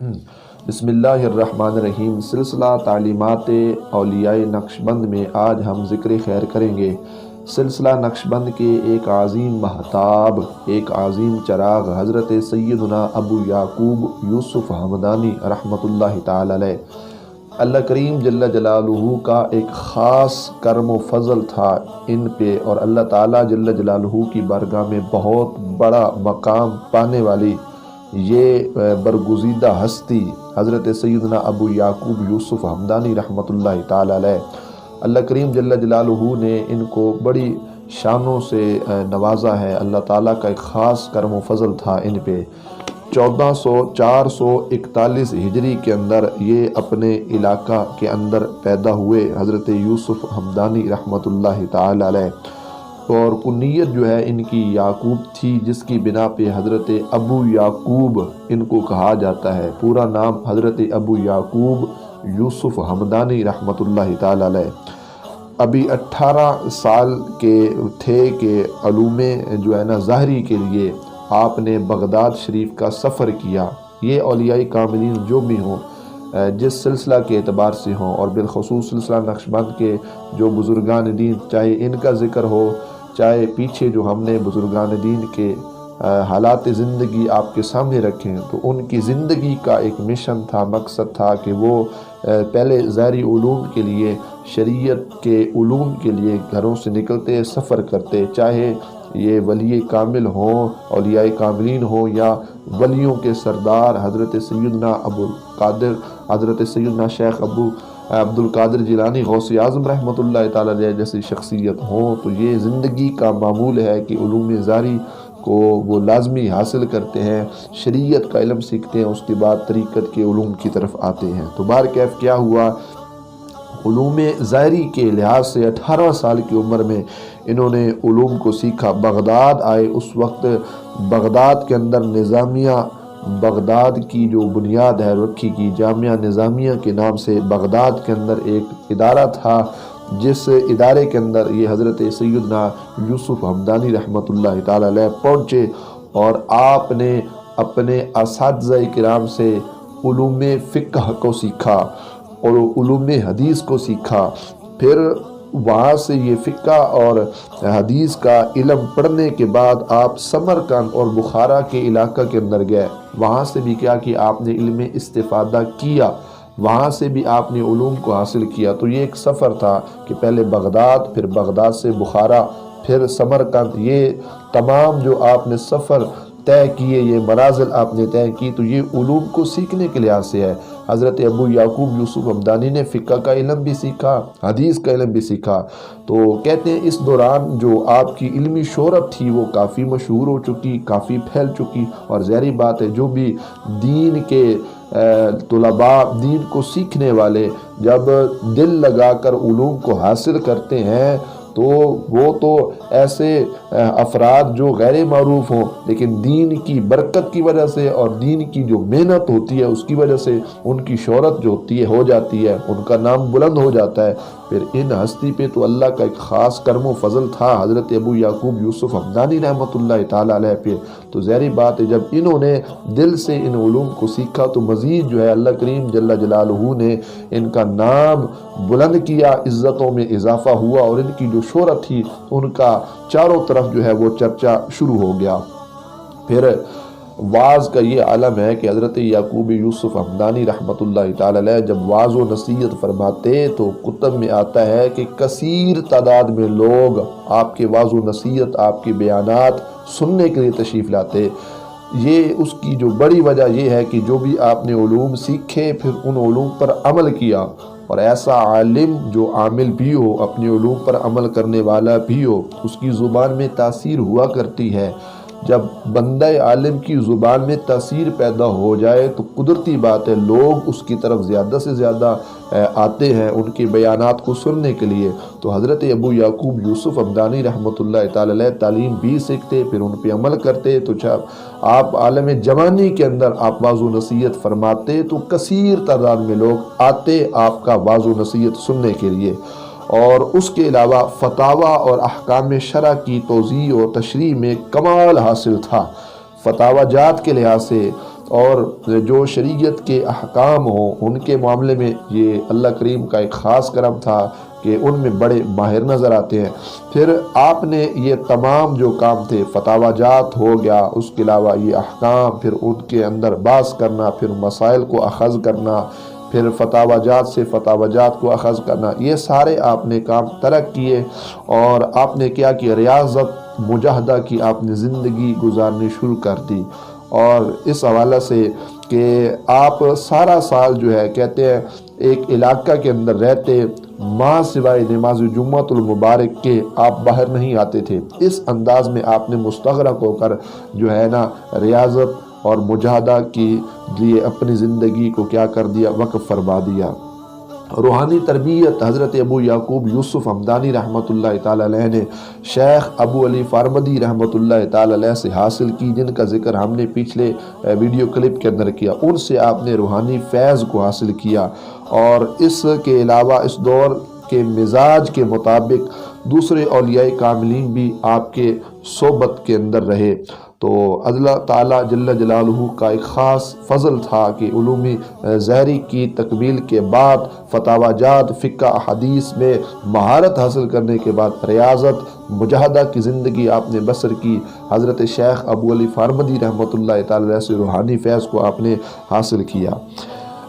بسم اللہ الرحمن الرحیم۔ سلسلہ تعلیمات اولیاء نقشبند میں آج ہم ذکر خیر کریں گے سلسلہ نقشبند کے ایک عظیم مہتاب، ایک عظیم چراغ حضرت سیدنا ابو یعقوب یوسف ہمدانی رحمۃ اللہ تعالی علیہ۔ اللہ کریم جل جلالہ کا ایک خاص کرم و فضل تھا ان پہ، اور اللہ تعالیٰ جل جلالہ کی بارگاہ میں بہت بڑا مقام پانے والی یہ برگزیدہ ہستی حضرت سیدنا ابو یعقوب یوسف ہمدانی رحمۃ اللہ تعالی علیہ۔ اللہ کریم جل جلالہ نے ان کو بڑی شانوں سے نوازا ہے۔ اللہ تعالیٰ کا ایک خاص کرم و فضل تھا ان پہ۔ 441 ہجری کے اندر یہ اپنے علاقہ کے اندر پیدا ہوئے حضرت یوسف ہمدانی رحمۃ اللہ تعالی علیہ، اور کنیت جو ہے ان کی یعقوب تھی، جس کی بنا پہ حضرت ابو یعقوب ان کو کہا جاتا ہے۔ پورا نام حضرت ابو یعقوب یوسف ہمدانی رحمۃ اللہ تعالی علیہ۔ ابھی 18 سال کے تھے کہ علوم جو ہے نا ظاہری کے لیے آپ نے بغداد شریف کا سفر کیا۔ یہ اولیاء کاملین جو بھی ہوں، جس سلسلہ کے اعتبار سے ہوں، اور بالخصوص سلسلہ نقشبند کے جو بزرگان دین، چاہے ان کا ذکر ہو، چاہے پیچھے جو ہم نے بزرگان دین کے حالات زندگی آپ کے سامنے رکھیں، تو ان کی زندگی کا ایک مشن تھا، مقصد تھا کہ وہ پہلے ظاہری علوم کے لیے، شریعت کے علوم کے لیے گھروں سے نکلتے، سفر کرتے، چاہے یہ ولی کامل ہوں، اولیاء کاملین ہوں، یا ولیوں کے سردار حضرت سیدنا ابو القادر، حضرت سیدنا شیخ ابو عبد القادر جیلانی غوث اعظم رحمۃ اللہ تعالی علیہ جیسی شخصیت ہوں۔ تو یہ زندگی کا معمول ہے کہ علوم ظاہری کو وہ لازمی حاصل کرتے ہیں، شریعت کا علم سیکھتے ہیں، اس کے بعد طریقت کے علوم کی طرف آتے ہیں۔ تو بہرکیف کیا ہوا، علوم ظاہری کے لحاظ سے 18 سال کی عمر میں انہوں نے علوم کو سیکھا۔ بغداد آئے، اس وقت بغداد کے اندر نظامیہ، بغداد کی جو بنیاد ہے رکھی کی، جامعہ نظامیہ کے نام سے بغداد کے اندر ایک ادارہ تھا، جس ادارے کے اندر یہ حضرت سیدنا یوسف ہمدانی رحمۃ اللہ تعالی علیہ پہنچے، اور آپ نے اپنے اساتذہ کرام سے علوم فقہ کو سیکھا اور علوم حدیث کو سیکھا۔ پھر وہاں سے یہ فقہ اور حدیث کا علم پڑھنے کے بعد آپ سمرقند اور بخارا کے علاقہ کے اندر گئے۔ وہاں سے بھی کیا کہ آپ نے علم استفادہ کیا، وہاں سے بھی آپ نے علوم کو حاصل کیا۔ تو یہ ایک سفر تھا کہ پہلے بغداد، پھر بغداد سے بخارا، پھر سمرقند، یہ تمام جو آپ نے سفر طے کیے، یہ منازل آپ نے طے کی، تو یہ علوم کو سیکھنے کے لحاظ سے ہے۔ حضرت ابو یعقوب یوسف ہمدانی نے فقہ کا علم بھی سیکھا، حدیث کا علم بھی سیکھا۔ تو کہتے ہیں اس دوران جو آپ کی علمی شہرت تھی وہ کافی مشہور ہو چکی، کافی پھیل چکی، اور ظاہری بات ہے جو بھی دین کے طلباء، دین کو سیکھنے والے جب دل لگا کر علوم کو حاصل کرتے ہیں، تو وہ تو ایسے افراد جو غیر معروف ہوں، لیکن دین کی برکت کی وجہ سے اور دین کی جو محنت ہوتی ہے اس کی وجہ سے ان کی شہرت جو ہوتی ہے ہو جاتی ہے، ان کا نام بلند ہو جاتا ہے۔ پھر ان ہستی پہ تو اللہ کا ایک خاص کرم و فضل تھا حضرت ابو یعقوب یوسف ہمدانی رحمۃ اللہ تعالی علیہ پہ۔ تو ظاہری بات ہے جب انہوں نے دل سے ان علوم کو سیکھا تو مزید جو ہے اللہ کریم جل جلالہ نے ان کا نام بلند کیا، عزتوں میں اضافہ ہوا، اور ان کی جو شہرت تھی ان کا چاروں طرف جو ہے وہ چرچا شروع ہو گیا۔ پھر واعظ کا یہ عالم ہے کہ حضرت یعقوب یوسف ہمدانی رحمۃ اللہ تعالی علیہ جب واعظ و نصیحت فرماتے تو کتب میں آتا ہے کہ کثیر تعداد میں لوگ آپ کے واعظ و نصیحت، آپ کے بیانات سننے کے لیے تشریف لاتے۔ یہ اس کی جو بڑی وجہ یہ ہے کہ جو بھی آپ نے علوم سیکھے پھر ان علوم پر عمل کیا، اور ایسا عالم جو عامل بھی ہو، اپنے علوم پر عمل کرنے والا بھی ہو، اس کی زبان میں تاثیر ہوا کرتی ہے۔ جب بندہ عالم کی زبان میں تاثیر پیدا ہو جائے تو قدرتی بات ہے لوگ اس کی طرف زیادہ سے زیادہ آتے ہیں ان کے بیانات کو سننے کے لیے۔ تو حضرت ابو یعقوب یوسف ہمدانی رحمۃ اللہ تعالی علیہ تعلیم بھی سیکھتے، پھر ان پہ عمل کرتے۔ تو جب آپ عالم جوانی کے اندر آپ واعظ و نصیحت فرماتے تو کثیر تعداد میں لوگ آتے آپ کا واعظ و نصیحت سننے کے لیے۔ اور اس کے علاوہ فتاوی اور احکام شرع کی توضیح اور تشریح میں کمال حاصل تھا۔ فتاوی جات کے لحاظ سے اور جو شریعت کے احکام ہوں ان کے معاملے میں یہ اللہ کریم کا ایک خاص کرم تھا کہ ان میں بڑے ماہر نظر آتے ہیں۔ پھر آپ نے یہ تمام جو کام تھے، فتاوی جات ہو گیا، اس کے علاوہ یہ احکام، پھر ان کے اندر بحث کرنا، پھر مسائل کو اخذ کرنا، پھر فتاوی جات سے فتاوی جات کو اخذ کرنا، یہ سارے آپ نے کام ترک کیے اور آپ نے کیا کہ ریاضت مجاہدہ کی آپ نے زندگی گزارنی شروع کر دی۔ اور اس حوالے سے کہ آپ سارا سال جو ہے کہتے ہیں ایک علاقہ کے اندر رہتے، ماہ سوائے نماز جمعۃ المبارک کے آپ باہر نہیں آتے تھے۔ اس انداز میں آپ نے مستغرق ہو کر جو ہے نا ریاضت اور مجاہدہ کے لیے اپنی زندگی کو کیا کر دیا، وقف فرما دیا۔ روحانی تربیت حضرت ابو یعقوب یوسف ہمدانی رحمۃ اللہ تعالی علیہ نے شیخ ابو علی فارمدی رحمۃ اللہ تعالی علیہ سے حاصل کی، جن کا ذکر ہم نے پچھلے ویڈیو کلپ کے اندر کیا۔ ان سے آپ نے روحانی فیض کو حاصل کیا، اور اس کے علاوہ اس دور کے مزاج کے مطابق دوسرے اولیاء کاملین بھی آپ کے صحبت کے اندر رہے۔ تو اللہ تعالیٰ جل جلالہ کا ایک خاص فضل تھا کہ علوم ظاہری کی تکمیل کے بعد فتاوی جات، فقہ حدیث میں مہارت حاصل کرنے کے بعد ریاضت مجاہدہ کی زندگی آپ نے بسر کی۔ حضرت شیخ ابو علی فارمدی رحمۃ اللہ تعالی علیہ سے روحانی فیض کو آپ نے حاصل کیا۔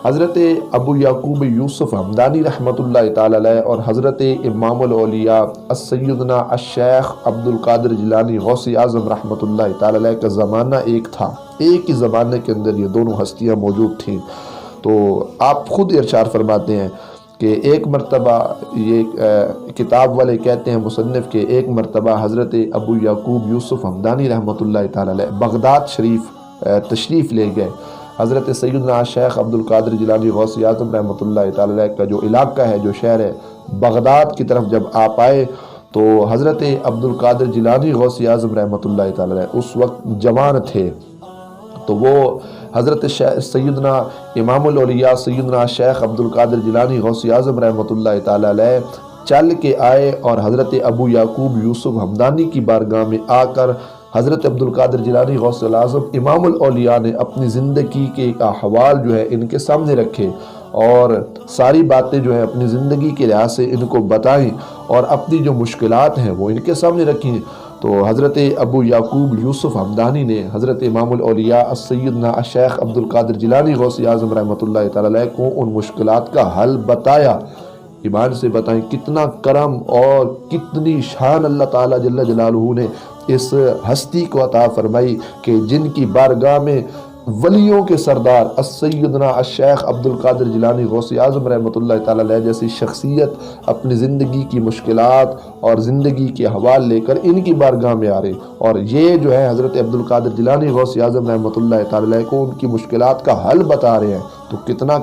حضرت ابو یعقوب یوسف ہمدانی رحمۃ اللہ تعالی علیہ اور حضرت امام الاولیاء سیدنا الشیخ عبد القادر جیلانی غوث اعظم رحمۃ اللہ تعالی علیہ کا زمانہ ایک تھا، ایک ہی زمانے کے اندر یہ دونوں ہستیاں موجود تھیں۔ تو آپ خود ارشاد فرماتے ہیں کہ ایک مرتبہ، یہ کتاب والے کہتے ہیں مصنف کے، ایک مرتبہ حضرت ابو یعقوب یوسف ہمدانی رحمۃ اللہ تعالی علیہ بغداد شریف تشریف لے گئے۔ حضرت سیدنا شیخ عبد القادر جیلانی غوث اعظم رحمۃ اللہ تعالی علیہ کا جو علاقہ ہے، جو شہر ہے بغداد کی طرف جب آپ آئے تو حضرت عبد القادر جیلانی غوث اعظم رحمۃ اللہ تعالی علیہ اس وقت جوان تھے، تو وہ حضرت سیدنا امام الاولیاء سیدنا شیخ عبد القادر جیلانی غوث اعظم رحمۃ اللہ تعالی علیہ چل کے آئے اور حضرت ابو یعقوب یوسف ہمدانی کی بارگاہ میں آ کر حضرت عبد القادر جیلانی غوث اعظم امام الاولیاء نے اپنی زندگی کے احوال جو ہے ان کے سامنے رکھے اور ساری باتیں جو ہے اپنی زندگی کے لحاظ سے ان کو بتائیں اور اپنی جو مشکلات ہیں وہ ان کے سامنے رکھیں۔ تو حضرت ابو یعقوب یوسف ہمدانی نے حضرت امام الاولیاء سیدنا الشیخ عبد القادر جیلانی غوث اعظم رحمۃ اللہ تعالی علیہ کو ان مشکلات کا حل بتایا۔ ایمان سے بتائیں کتنا کرم اور کتنی شان اللہ تعالیٰ جل جلالہ نے اس ہستی کو عطا فرمائی کہ جن کی بارگاہ میں ولیوں کے سردار سیدنا الشیخ عبد القادر جیلانی غوث اعظم رحمۃ اللہ تعالی علیہ جیسی شخصیت اپنی زندگی کی مشکلات اور زندگی کے حوال لے کر ان کی بارگاہ میں آ رہے، اور یہ جو ہے حضرت عبد القادر جیلانی غوث اعظم رحمۃ اللہ تعالی علیہ کو ان کی مشکلات کا حل بتا رہے ہیں۔ تو کتنا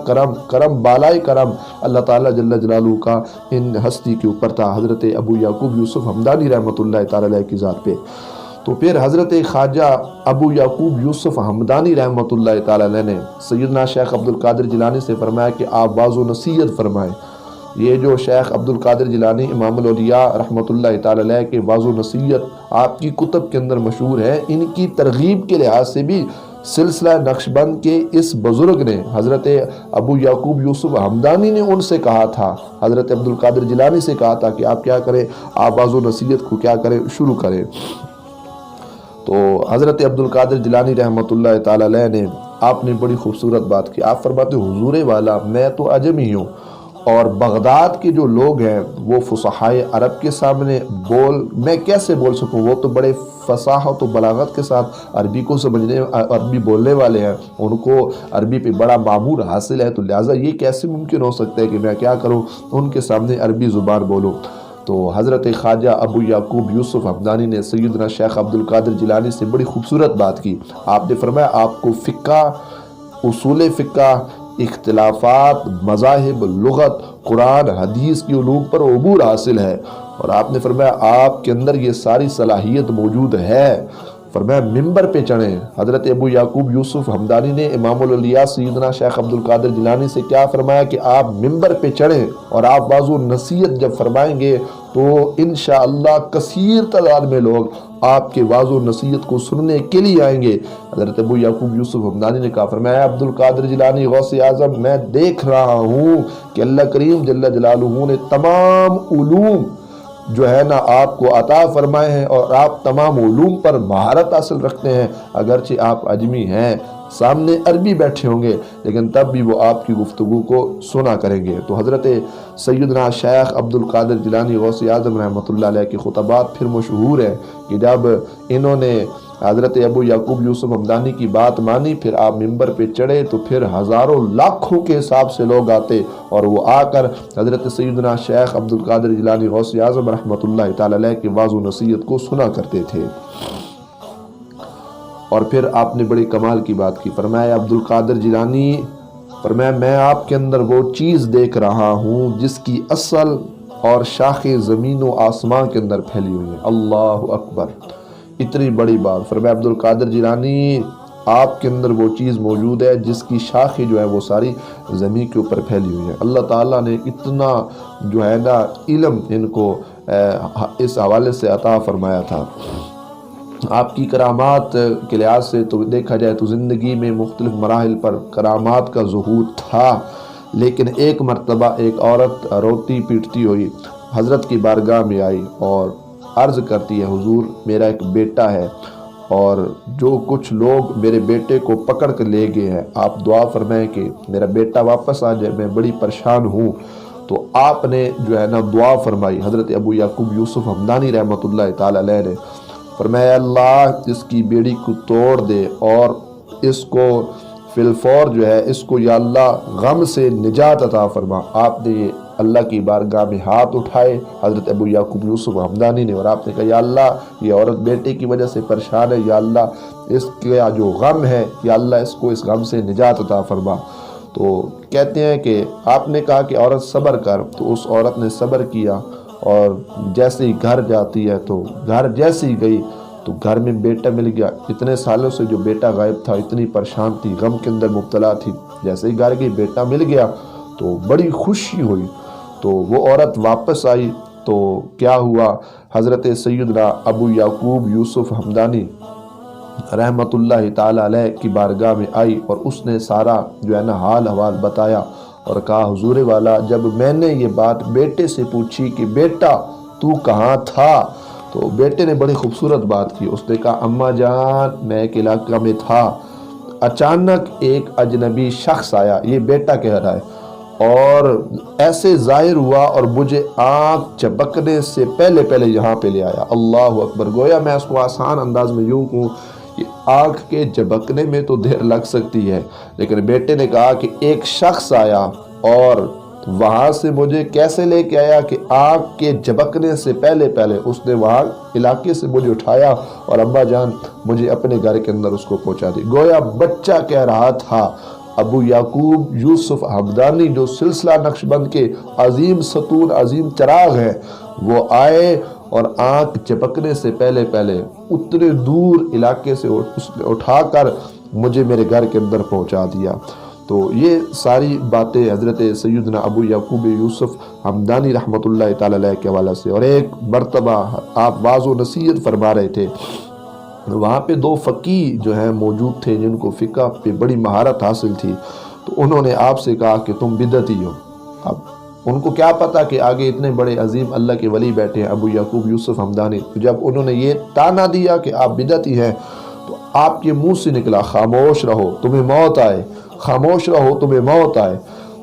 کرم بالائے کرم اللہ تعالیٰ جل جلالہ کا ان ہستی کے اوپر تھا، حضرت ابو یعقوب یوسف ہمدانی رحمۃ اللہ تعالی علیہ کی ذات پہ۔ تو پھر حضرت خواجہ ابو یعقوب یوسف ہمدانی رحمۃ اللہ تعالی علیہ نے سیدنا شیخ عبد القادر جیلانی سے فرمایا کہ آپ واعظ و نصیحت فرمائیں۔ یہ جو شیخ عبد القادر جیلانی امام الاولیاء رحمۃ اللہ تعالی علیہ کے واعظ و نصیحت آپ کی کتب کے اندر مشہور ہے، ان کی ترغیب کے لحاظ سے بھی سلسلہ نقشبند کے اس بزرگ نے حضرت ابو یعقوب یوسف ہمدانی نے ان سے کہا تھا، حضرت عبد القادر جیلانی سے کہا تھا کہ آپ کیا کریں، آپ واعظ و نصیحت کو کیا کریں، شروع کریں۔ تو حضرت عبد القادر جیلانی رحمۃ اللہ تعالی علیہ نے آپ نے بڑی خوبصورت بات کی۔ آپ فرماتے حضور والا میں تو عجمی ہوں اور بغداد کے جو لوگ ہیں وہ فصحائے عرب کے سامنے میں کیسے بول سکوں، وہ تو بڑے فصاحت و بلاغت کے ساتھ عربی کو سمجھنے، عربی بولنے والے ہیں، ان کو عربی پہ بڑا معمور حاصل ہے، تو لہٰذا یہ کیسے ممکن ہو سکتا ہے کہ میں کیا کروں، ان کے سامنے عربی زبان بولوں۔ تو حضرت خواجہ ابو یعقوب یوسف ہمدانی نے سیدنا شیخ عبد القادر جیلانی سے بڑی خوبصورت بات کی۔ آپ نے فرمایا آپ کو فقہ، اصول فقہ، اختلافات، مذاہب، لغت، قرآن، حدیث کی علوم پر عبور حاصل ہے، اور آپ نے فرمایا آپ کے اندر یہ ساری صلاحیت موجود ہے۔ فرمایا ممبر پہ چڑھیں۔ حضرت ابو یعقوب یوسف ہمدانی نے امام الاولیاء سیدنا شیخ عبد القادر جیلانی سے کیا فرمایا کہ آپ ممبر پہ چڑھیں اور آپ واعظ و نصیحت جب فرمائیں گے تو انشاءاللہ کثیر تعداد میں لوگ آپ کے واضح نصیحت کو سننے کے لیے آئیں گے۔ حضرت ابو یعقوب یوسف ہمدانی نے کہا، فرمایا عبد القادر جیلانی غوث اعظم، میں دیکھ رہا ہوں کہ اللہ کریم جل جلالہ نے تمام علوم جو ہے نا آپ کو عطا فرمائے ہیں، اور آپ تمام علوم پر مہارت حاصل رکھتے ہیں۔ اگرچہ آپ اجمی ہیں، سامنے عربی بیٹھے ہوں گے، لیکن تب بھی وہ آپ کی گفتگو کو سنا کریں گے۔ تو حضرت سیدنا شیخ عبد القادر جیلانی غوث اعظم رحمۃ اللہ علیہ کے خطبات پھر مشہور ہے کہ جب انہوں نے حضرت ابو یعقوب یوسف ہمدانی کی بات مانی، پھر آپ ممبر پہ چڑھے تو پھر ہزاروں لاکھوں کے حساب سے لوگ آتے، اور وہ آ کر حضرت سیدنا شیخ عبد القادر جیلانی غوث اعظم رحمۃ اللہ تعالی علیہ کی واضح و نصیحت کو سنا کرتے تھے۔ اور پھر آپ نے بڑی کمال کی بات کی، فرمایا عبد القادر جیلانی، فرمایا میں آپ کے اندر وہ چیز دیکھ رہا ہوں جس کی اصل اور شاخیں زمین و آسمان کے اندر پھیلی ہوئی ہیں۔ اللہ اکبر، اتنی بڑی بات۔ فرمایا عبد القادر جیلانی، آپ کے اندر وہ چیز موجود ہے جس کی شاخیں جو ہے وہ ساری زمین کے اوپر پھیلی ہوئی ہے۔ اللہ تعالیٰ نے اتنا جو ہے نا علم ان کو اس حوالے سے عطا فرمایا تھا۔ آپ کی کرامات کے لحاظ سے تو دیکھا جائے تو زندگی میں مختلف مراحل پر کرامات کا ظہور تھا، لیکن ایک مرتبہ ایک عورت روتی پیٹتی ہوئی حضرت کی بارگاہ میں آئی اور عرض کرتی ہے، حضور میرا ایک بیٹا ہے اور جو کچھ لوگ میرے بیٹے کو پکڑ کر لے گئے ہیں، آپ دعا فرمائیں کہ میرا بیٹا واپس آ جائے، میں بڑی پریشان ہوں۔ تو آپ نے جو ہے نا دعا فرمائی، حضرت ابو یعقوب یوسف ہمدانی رحمۃ اللہ تعالی علیہ نے فرمایا، اللہ اس کی بیڑی کو توڑ دے اور اس کو فی الفور جو ہے اس کو یا اللہ غم سے نجات عطا فرما۔ آپ نے اللہ کی بارگاہ میں ہاتھ اٹھائے حضرت ابو یعقوب یوسف ہمدانی نے، اور آپ نے کہا یا اللہ یہ عورت بیٹے کی وجہ سے پریشان ہے، یا اللہ اس کا جو غم ہے یا اللہ اس کو اس غم سے نجات عطا فرما۔ تو کہتے ہیں کہ آپ نے کہا کہ عورت صبر کر، تو اس عورت نے صبر کیا، اور جیسے ہی گھر جاتی ہے تو گھر جیسے ہی گئی تو گھر میں بیٹا مل گیا۔ اتنے سالوں سے جو بیٹا غائب تھا، اتنی پریشان تھی، غم کے اندر مبتلا تھی، جیسے ہی گھر گئی بیٹا مل گیا تو بڑی خوشی ہوئی۔ تو وہ عورت واپس آئی تو کیا ہوا، حضرت سیدنا ابو یعقوب یوسف ہمدانی رحمۃ اللہ تعالی علیہ کی بارگاہ میں آئی، اور اس نے سارا جو ہے نا حال حوال بتایا اور کہا، حضور والا جب میں نے یہ بات بیٹے سے پوچھی کہ بیٹا تو کہاں تھا، تو بیٹے نے بڑی خوبصورت بات کی، اس نے کہا اماں جان میں ایک علاقہ میں تھا، اچانک ایک اجنبی شخص آیا، یہ بیٹا کہہ رہا ہے، اور ایسے ظاہر ہوا اور مجھے آنکھ جھپکنے سے پہلے پہلے یہاں پہ لے آیا۔ اللہ اکبر، گویا میں اس کو آسان انداز میں یوں کہوں کہ آنکھ کے جھپکنے میں تو دیر لگ سکتی ہے، لیکن بیٹے نے کہا کہ ایک شخص آیا اور وہاں سے مجھے کیسے لے کے آیا کہ آنکھ کے جھپکنے سے پہلے پہلے اس نے وہاں علاقے سے مجھے اٹھایا اور ابا جان مجھے اپنے گھر کے اندر اس کو پہنچا دی۔ گویا بچہ کہہ رہا تھا، ابو یعقوب یوسف ہمدانی جو سلسلہ نقشبند کے عظیم ستون عظیم چراغ ہیں، وہ آئے اور آنکھ جھپکنے سے پہلے پہلے اتنے دور علاقے سے اس نے اٹھا کر مجھے میرے گھر کے اندر پہنچا دیا۔ تو یہ ساری باتیں حضرت سیدنا ابو یعقوب یوسف ہمدانی رحمۃ اللہ تعالی علیہ کے حوالے سے۔ اور ایک مرتبہ آپ واضح و نصیحت فرما رہے تھے، وہاں پہ دو فقیہ جو ہیں موجود تھے جن کو فقہ پہ بڑی مہارت حاصل تھی، تو انہوں نے آپ سے کہا کہ تم بدعتی ہو۔ اب ان کو کیا پتا کہ آگے اتنے بڑے عظیم اللہ کے ولی بیٹھے ہیں ابو یعقوب یوسف ہمدانی۔ تو جب انہوں نے یہ تانا دیا کہ آپ بدعتی ہیں، تو آپ کے منہ سے نکلا خاموش رہو تمہیں موت آئے، خاموش رہو تمہیں موت آئے۔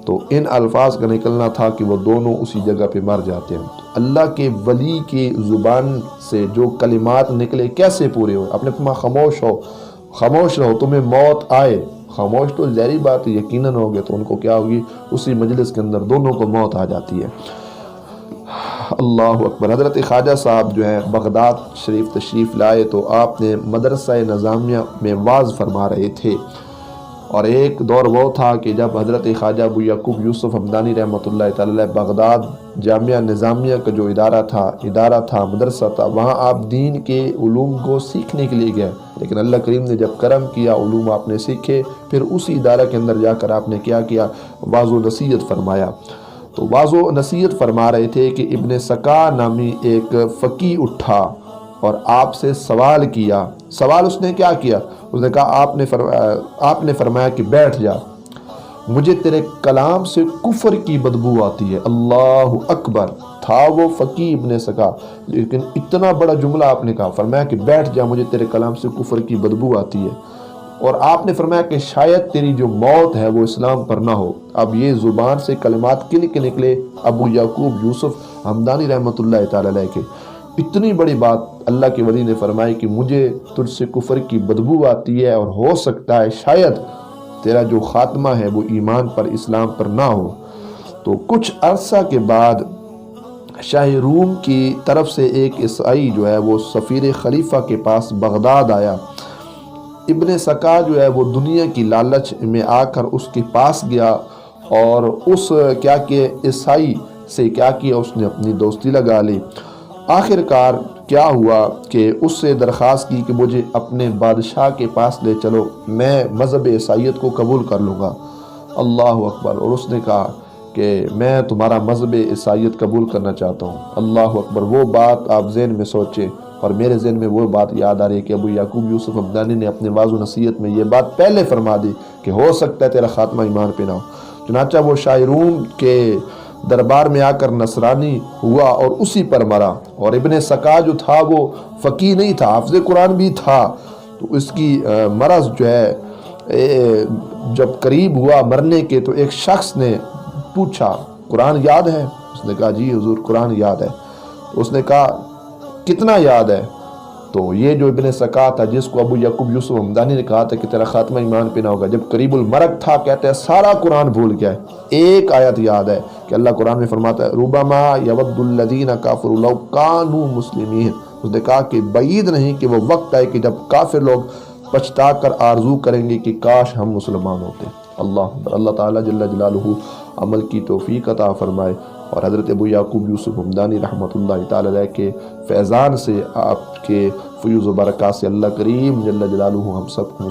تو ان الفاظ کا نکلنا تھا کہ وہ دونوں اسی جگہ پہ مر جاتے ہیں۔ اللہ کے ولی کی زبان سے جو کلمات نکلے کیسے پورے ہوئے؟ اپنے خاموش ہو، خاموش رہو تمہیں موت آئے۔ خاموش تو ظاہری بات یقیناً ہوگے، تو ان کو کیا ہوگی، اسی مجلس کے اندر دونوں کو موت آ جاتی ہے۔ اللہ اکبر۔ حضرت خواجہ صاحب جو ہیں بغداد شریف تشریف لائے تو آپ نے مدرسہ نظامیہ میں واعظ فرما رہے تھے، اور ایک دور وہ تھا کہ جب حضرت خواجہ ابو یعقوب یوسف ہمدانی رحمۃ اللہ تعالی علیہ بغداد جامعہ نظامیہ کا جو ادارہ تھا مدرسہ تھا، وہاں آپ دین کے علوم کو سیکھنے کے لیے گئے، لیکن اللہ کریم نے جب کرم کیا علوم آپ نے سیکھے، پھر اسی ادارہ کے اندر جا کر آپ نے کیا واعظ و نصیحت فرمایا۔ تو واعظ و نصیحت فرما رہے تھے کہ ابن سکا نامی ایک فقیہ اٹھا اور آپ سے سوال کیا۔ سوال اس نے کیا کیا؟ اس نے کہا آپ نے فرمایا کہ بیٹھ جا، مجھے تیرے کلام سے کفر کی بدبو آتی ہے۔ اللہ اکبر! تھا وہ فقیہ ابن سکا، لیکن اتنا بڑا جملہ آپ نے کہا، فرمایا کہ بیٹھ جا، مجھے تیرے کلام سے کفر کی بدبو آتی ہے، اور آپ نے فرمایا کہ شاید تیری جو موت ہے وہ اسلام پر نہ ہو۔ اب یہ زبان سے کلمات کن کے نکلے؟ ابو یعقوب یوسف ہمدانی رحمۃ اللہ تعالی علیہ کے۔ اتنی بڑی بات اللہ کے ولی نے فرمائی کہ مجھے تجھ سے کفر کی بدبو آتی ہے، اور ہو سکتا ہے شاید تیرا جو خاتمہ ہے وہ ایمان پر، اسلام پر نہ ہو۔ تو کچھ عرصہ کے بعد شاہ روم کی طرف سے ایک عیسائی جو ہے وہ سفیر خلیفہ کے پاس بغداد آیا۔ ابن سکا جو ہے وہ دنیا کی لالچ میں آ کر اس کے پاس گیا، اور اس عیسائی سے کیا کیا، اس نے اپنی دوستی لگا لی۔ آخر کار کیا ہوا کہ اس سے درخواست کی کہ مجھے اپنے بادشاہ کے پاس لے چلو، میں مذہب عیسائیت کو قبول کر لوں گا۔ اللہ اکبر! اور اس نے کہا کہ میں تمہارا مذہب عیسائیت قبول کرنا چاہتا ہوں۔ اللہ اکبر! وہ بات آپ ذہن میں سوچیں، اور میرے ذہن میں وہ بات یاد آ رہی ہے کہ ابو یعقوب یوسف ہمدانی نے اپنے واعظ و نصیحت میں یہ بات پہلے فرما دی کہ ہو سکتا ہے تیرا خاتمہ ایمان پہ نہ ہو۔ چنانچہ وہ شاہ روم کے دربار میں آ کر نصرانی ہوا اور اسی پر مرا۔ اور ابن سکا جو تھا وہ فقیہ نہیں تھا، حافظ قرآن بھی تھا، تو اس کی مرض جو ہے جب قریب ہوا مرنے کے، تو ایک شخص نے پوچھا قرآن یاد ہے؟ اس نے کہا جی حضور قرآن یاد ہے۔ تو اس نے کہا کتنا یاد ہے؟ تو یہ جو ابن سکا تھا، جس کو ابو یعقوب یوسف ہمدانی نے کہا تھا کہ تیرا خاتمہ ایمان پہ نہ ہوگا، جب قریب المرگ تھا کہتے ہیں سارا قرآن بھول گیا ہے، ایک آیت یاد ہے کہ اللہ قرآن میں فرماتا ہے ربما یود الذین کافروا لو کانوا مسلمین۔ اس نے کہا کہ بعید نہیں کہ وہ وقت آئے کہ جب کافر لوگ پچھتا کر آرزو کریں گے کہ کاش ہم مسلمان ہوتے۔ اللہ تعالیٰ جل جلالہ عمل کی توفیق عطا فرمائے، اور حضرت ابو یعقوب یوسف ہمدانی رحمۃ اللہ تعالی علیہ کے فیضان سے، آپ کے فیوز و برکات سے اللہ کریم جل جلالہ ہم سب کو